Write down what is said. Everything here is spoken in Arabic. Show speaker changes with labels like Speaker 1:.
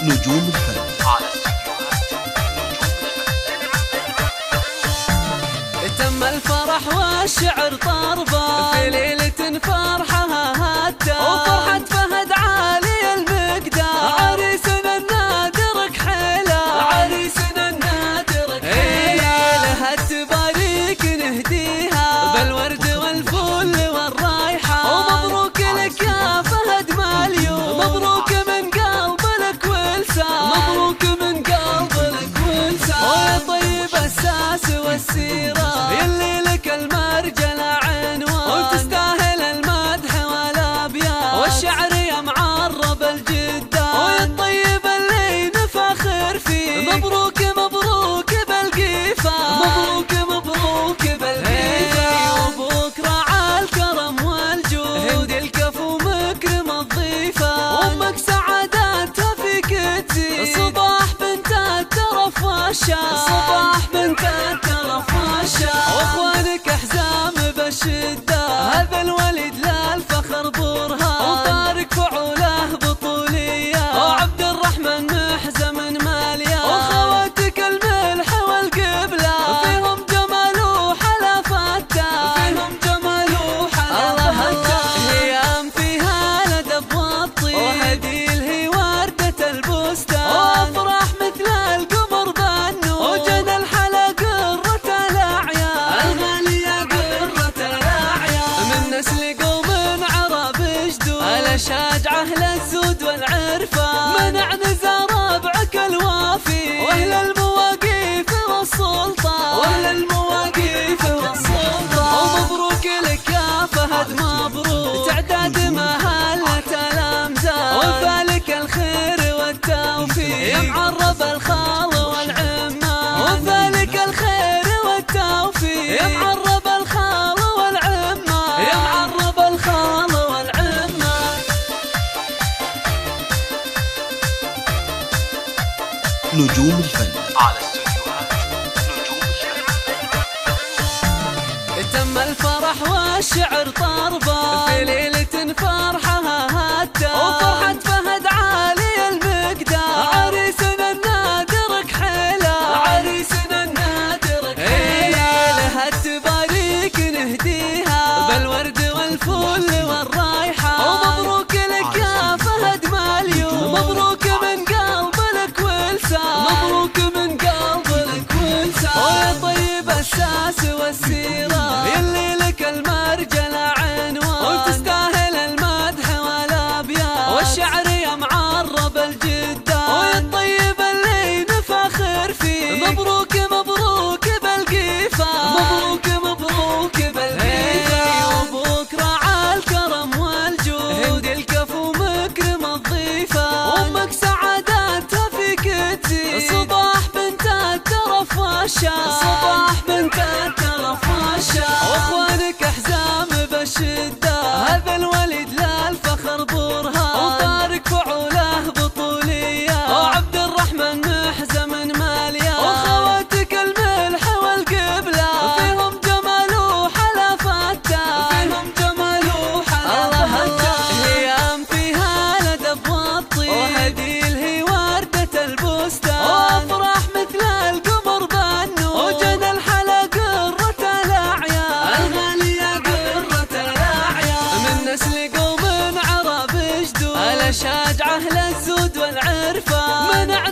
Speaker 1: نجوم الفن على
Speaker 2: تم الفرح والشعر طربا في ليلة فرحها هتا وفرحة فهد عالي المقدار عريسنا النادر كحيلة عريسنا النادر كحيلة لها تباريك نهديها بالورد والفل والرايحة ومبروك لك يا فهد مليون مبروك من قلب لك ولسان مبروك من قلب لك ولسان ويا طيب الساس والسيرة يلي لك المرجل عنوان وتستاهل المدح والابيات والشعر يا معرب الجدان ويا الطيب اللي نفخر فيه مبروك مبروك بالقيفان مبروك مبروك بالقيفان وبكره على الكرم والجود الكفو مكرم الضيفان وامك سعادتها فيك تزيد صباح بنت الترف والشام صباح بنت الترف والشام واخوانك احزام بالشده هذا الولد للفخر برهان وطارق فعوله بطوليه وعبد الرحمن محزم ماليه واخواتك الملح والقبله فيهم جمال وحلا فتاه فيهم جمال وحلا فتاه ايام فيها الادب والطيب وهديل هي ورده البستان وافراح مثل القمر بالنور وجنى الحلا قرة الاعيان الغاليه قرة الاعيان من نسل قوم عرب جدود الاشاجعه للزود والعرفان منع نزار ربعك الوافي واهل المواقيف والسلطان واهل المواقيف والسلطان ومبروك لك يا فهد مبروك تعداد مهلة الامزال وفالك الخير والتوفيق يا معرب الخال والعمان وفالك الخير والتوفيق يا معرب الخال والعمان يا معرب الخال والعمان.
Speaker 1: نجوم الفن على
Speaker 2: تم الفرح والشعر طربا في ليلة فرحها هتا وفرحة فهد عالي المقدار عريسنا النادر كحيلة عريسنا النادر كحيلة لها تباريك نهديها بالورد والفل والرايحة ومبروك لك يا فهد مليون مبروك من قلب لك ولسان مبروك من قلب لك ولسان ويا طيب الساس والسيرة يلي لك المرجل عنوان وتستاهل المدح والابيات والشعر يا معرب الجدان ويا الطيب اللي نفخر فيه مبروك مبروك بالقيفان مبروك مبروك بالقيفان وبكره على الكرم والجود الكفو مكرم الضيفان وامك سعادتها فيك تزيد صباح بنت الترف والشام صباح بنت الترف والشام واخوانك احزام بالشده هذا الولد للفخر برهان وطارق فعوله بطوليه وعبد الرحمن محزم ماليه واخواتك الملح والقبله فيهم جمال وحلا فتاه فيهم جمال وحلا فتاه ايام فيها الادب والطيب وهديل هي ورده البستان وافراح مثل القمر بالنور وجنى الحلا قرة الاعيان الغاليه قرة الاعيان من نسل قوم عرب جدود الاشاجعه للزود والعرفان منع